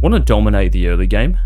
Want to dominate the early game?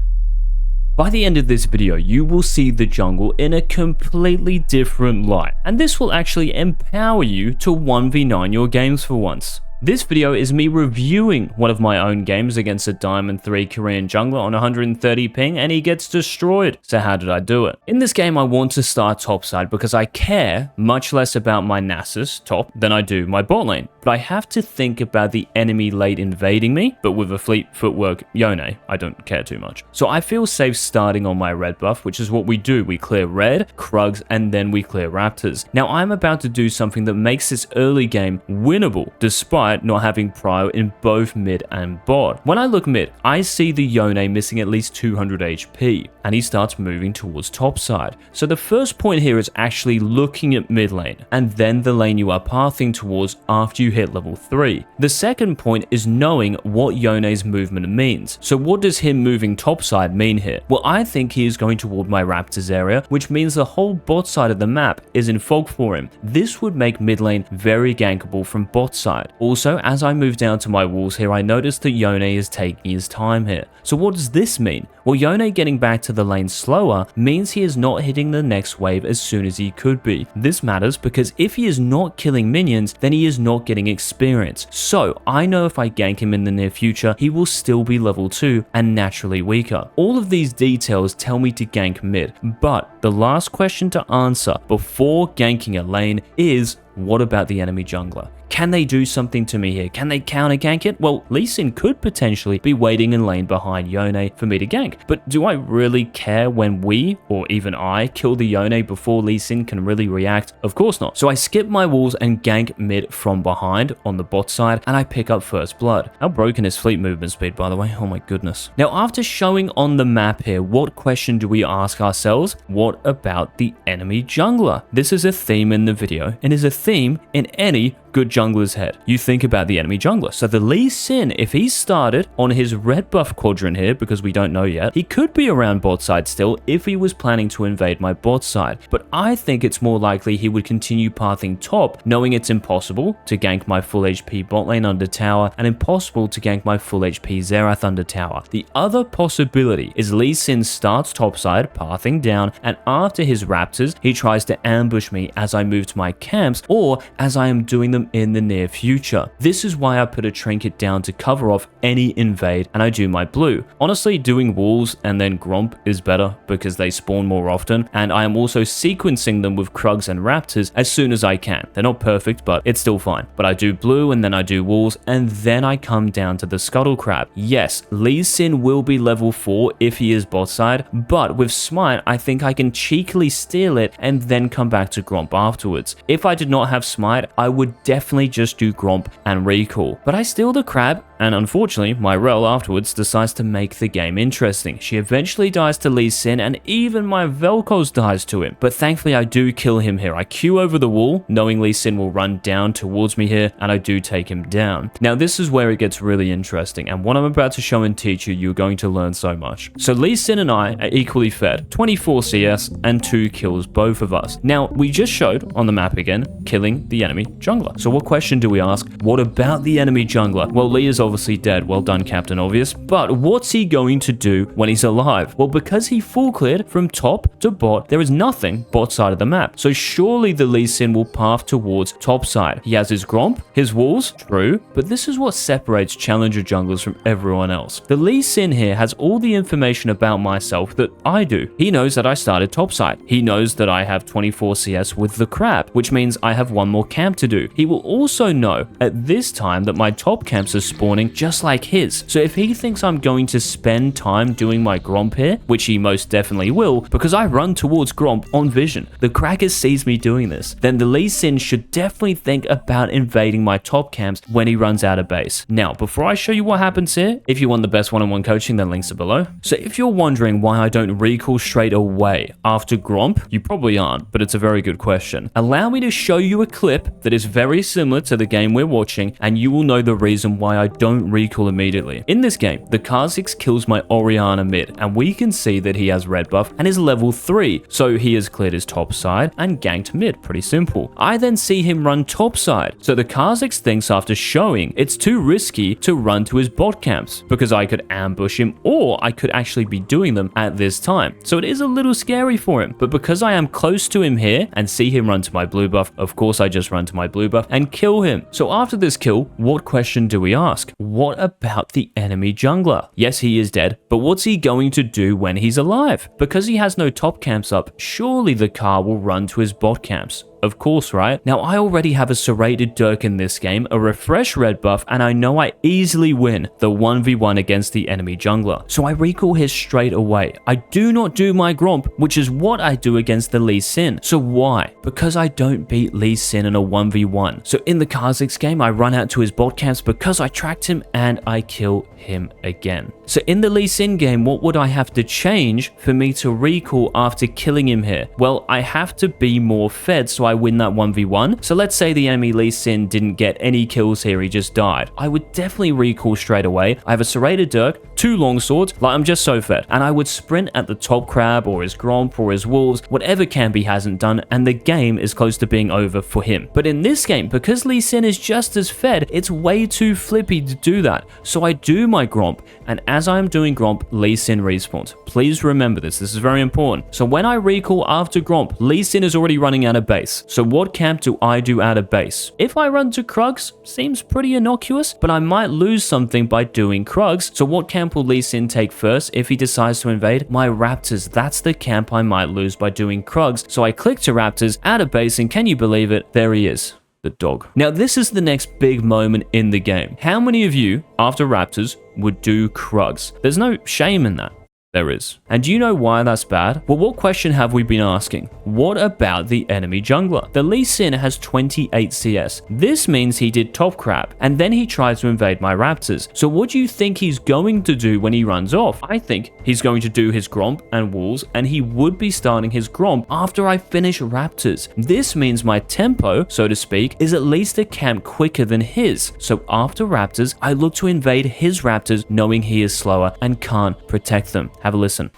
By the end of this video, you will see the jungle in a completely different light, and this will actually empower you to 1v9 your games for once. This video is me reviewing one of my own games against a Diamond 3 Korean jungler on 130 ping, and he gets destroyed. So how did I do it? In this game, I want to start topside because I care much less about my Nasus top than I do my bot lane. But I have to think about the enemy late invading me, but with a fleet footwork Yone, I don't care too much. So I feel safe starting on my red buff, which is what we do. We clear red, Krugs, and then we clear Raptors. Now I'm about to do something that makes this early game winnable, despite not having prio in both mid and bot. When I look mid, I see the Yone missing at least 200 HP, and he starts moving towards topside. So the first point here is actually looking at mid lane, and then the lane you are pathing towards after you hit level 3. The second point is knowing what Yone's movement means. So what does him moving topside mean here? Well, I think he is going toward my Raptors area, which means the whole bot side of the map is in fog for him. This would make mid lane very gankable from bot side. Also, as I move down to my walls here, I notice that Yone is taking his time here. So what does this mean? Well, Yone getting back to the lane slower means he is not hitting the next wave as soon as he could be. This matters because if he is not killing minions, then he is not getting experience. So I know if I gank him in the near future, he will still be level 2 and naturally weaker. All of these details tell me to gank mid, but the last question to answer before ganking a lane is, what about the enemy jungler? Can they do something to me here? Can they counter gank it? Well, Lee Sin could potentially be waiting in lane behind Yone for me to gank, but do I really care when we, or even I, kill the Yone before Lee Sin can really react? Of course not. So I skip my walls and gank mid from behind on the bot side, and I pick up first blood. How broken is fleet movement speed, by the way? Oh my goodness. Now, after showing on the map here, what question do we ask ourselves? What about the enemy jungler? This is a theme in the video, and is a theme in any good jungler's head. You think about the enemy jungler. So the Lee Sin, if he started on his red buff quadrant here, because we don't know yet, he could be around bot side still if he was planning to invade my bot side. But I think it's more likely he would continue pathing top, knowing it's impossible to gank my full HP bot lane under tower and impossible to gank my full HP Xerath under tower. The other possibility is Lee Sin starts topside, pathing down, and after his Raptors, he tries to ambush me as I move to my camps or as I am doing them in the near future. This is why I put a trinket down to cover off any invade, and I do my blue. Honestly, doing walls and then Gromp is better because they spawn more often, and I am also sequencing them with Krugs and Raptors as soon as I can. They're not perfect, but it's still fine. But I do blue and then I do walls, and then I come down to the Scuttle Crab. Yes, Lee Sin will be level 4 if he is bot side, but with Smite, I think I can cheekily steal it and then come back to Gromp afterwards. If I did not have Smite, I would definitely just do Gromp and recall. But I steal the crab, and unfortunately, my Rel afterwards decides to make the game interesting. She eventually dies to Lee Sin, and even my Vel'Koz dies to him. But thankfully, I do kill him here. I Q over the wall, knowing Lee Sin will run down towards me here, and I do take him down. Now, this is where it gets really interesting, and what I'm about to show and teach you, you're going to learn so much. So Lee Sin and I are equally fed, 24 CS and 2 kills both of us. Now, we just showed on the map again, killing the enemy jungler. So what question do we ask? What about the enemy jungler? Well, Lee is obviously dead. Well done, Captain Obvious. But what's he going to do when he's alive? Well, because he full cleared from top to bot, there is nothing bot side of the map. So surely the Lee Sin will path towards top side. He has his Gromp, his walls, true, but this is what separates challenger junglers from everyone else. The Lee Sin here has all the information about myself that I do. He knows that I started top side. He knows that I have 24 CS with the crab, which means I have one more camp to do. He will also know at this time that my top camps are spawning just like his. So if he thinks I'm going to spend time doing my Gromp here, which he most definitely will, because I run towards Gromp on vision, the Cracker sees me doing this, then the Lee Sin should definitely think about invading my top camps when he runs out of base. Now, before I show you what happens here, if you want the best one-on-one coaching, then links are below. So if you're wondering why I don't recall straight away after Gromp, you probably aren't, but it's a very good question. Allow me to show you a clip that is very similar to the game we're watching, and you will know the reason why I don't don't recall immediately. In this game, the Kha'Zix kills my Orianna mid, and we can see that he has red buff and is level 3, so he has cleared his top side and ganked mid, pretty simple. I then see him run top side, so the Kha'Zix thinks after showing it's too risky to run to his bot camps, because I could ambush him or I could actually be doing them at this time. So it is a little scary for him, but because I am close to him here and see him run to my blue buff, of course I just run to my blue buff and kill him. So after this kill, what question do we ask? What about the enemy jungler? Yes, he is dead, but what's he going to do when he's alive? Because he has no top camps up, surely the car will run to his bot camps. Of course, right? Now, I already have a serrated Dirk in this game, a refresh red buff, and I know I easily win the 1v1 against the enemy jungler. So I recall his straight away. I do not do my Gromp, which is what I do against the Lee Sin. So why? Because I don't beat Lee Sin in a 1v1. So in the Kha'Zix game, I run out to his bot camps because I tracked him and I kill him again. So in the Lee Sin game, what would I have to change for me to recall after killing him here? Well, I have to be more fed so I win that 1v1. So let's say the enemy Lee Sin didn't get any kills here, he just died. I would definitely recall straight away. I have a serrated Dirk, 2 longswords, like I'm just so fed. And I would sprint at the top crab or his Gromp or his wolves, whatever camp he hasn't done, and the game is close to being over for him. But in this game, because Lee Sin is just as fed, it's way too flippy to do that. So I do my Gromp, and as I am doing Gromp, Lee Sin respawns. Please remember this is very important. So when I recall after Gromp, Lee Sin is already running out of base. So what camp do I do out of base? If I run to Krugs, seems pretty innocuous, but I might lose something by doing Krugs. So what camp will Lee Sin take first if he decides to invade? My Raptors. That's the camp I might lose by doing Krugs. So I click to Raptors, out of base, and can you believe it? There he is. The dog. Now this is the next big moment in the game. How many of you, after Raptors, would do Krugs? There's no shame in that. There is. And do you know why that's bad? Well, what question have we been asking? What about the enemy jungler? The Lee Sin has 28 CS. This means he did top crab, and then he tries to invade my Raptors. So what do you think he's going to do when he runs off? I think he's going to do his Gromp and wolves, and he would be starting his Gromp after I finish Raptors. This means my tempo, so to speak, is at least a camp quicker than his. So after Raptors, I look to invade his Raptors knowing he is slower and can't protect them. Have a listen.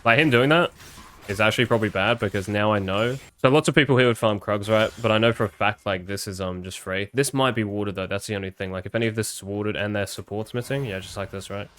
Like, him doing that is actually probably bad because now I know. So lots of people here would farm Krugs, right? But I know for a fact, like, this is just free. This might be watered, though. That's the only thing. Like, if any of this is watered and their support's missing, yeah, just like this, right?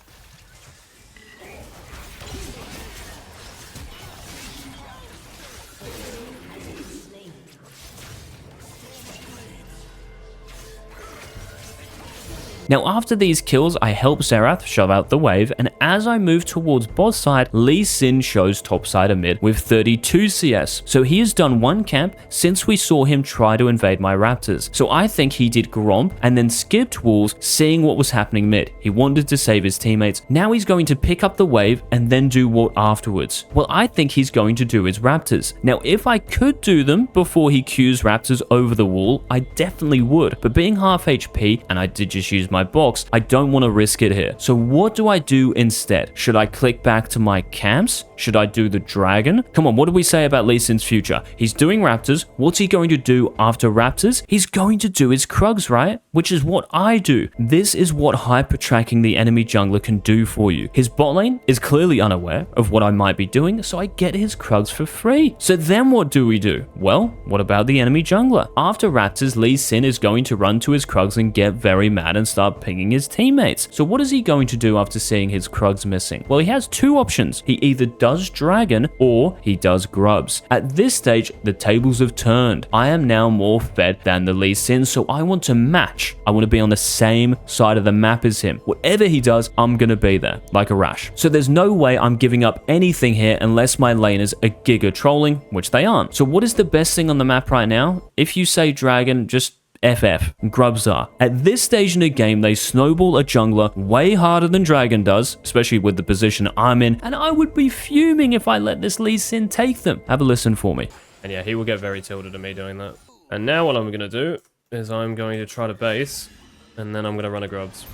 Now after these kills, I help Xerath shove out the wave, and as I move towards bot side, Lee Sin shows topsider mid with 32 CS. So he has done one camp since we saw him try to invade my Raptors. So I think he did Gromp and then skipped walls, seeing what was happening mid. He wanted to save his teammates. Now he's going to pick up the wave and then do what afterwards? Well, I think he's going to do his Raptors. Now if I could do them before he Qs Raptors over the wall, I definitely would. But being half HP, and I did just use my box, I don't want to risk it here. So what do I do instead? Should I click back to my camps? Should I do the dragon? Come on, what do we say about Lee Sin's future? He's doing Raptors. What's he going to do after Raptors? He's going to do his Krugs, right? Which is what I do. This is what hyper-tracking the enemy jungler can do for you. His bot lane is clearly unaware of what I might be doing, so I get his Krugs for free. So then what do we do? Well, what about the enemy jungler? After Raptors, Lee Sin is going to run to his Krugs and get very mad and start pinging his teammates. So what is he going to do after seeing his Krugs missing? Well, he has two options. He either does dragon or he does grubs. At this stage, the tables have turned. I am now more fed than the Lee Sin, so I want to match. I want to be on the same side of the map as him. Whatever he does, I'm going to be there, like a rash. So there's no way I'm giving up anything here unless my laners are giga trolling, which they aren't. So what is the best thing on the map right now? If you say dragon, just FF, grubs are. At this stage in the game, they snowball a jungler way harder than Dragon does, especially with the position I'm in, and I would be fuming if I let this Lee Sin take them. Have a listen for me. And yeah, he will get very tilted at me doing that. And now what I'm going to do is I'm going to try to base, and then I'm going to run a grubs.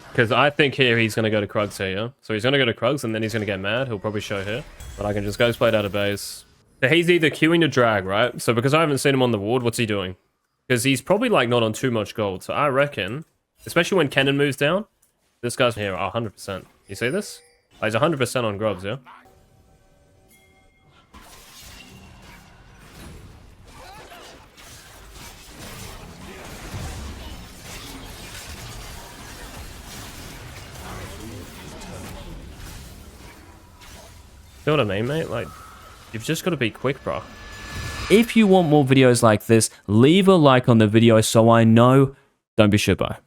Because I think here he's going to go to Krugs here, yeah? So he's going to go to Krugs, and then he's going to get mad. He'll probably show here. But I can just go split out of base. So he's either queuing to drag, right? So because I haven't seen him on the ward, what's he doing? Because he's probably like not on too much gold. So I reckon Especially when Kennen moves down. This guy's here 100%. You see this? Oh, he's 100% on grubs, yeah? You know what I mean, mate? Like, you've just got to be quick, bro. If you want more videos like this, leave a like on the video so I know. Don't be shitbo.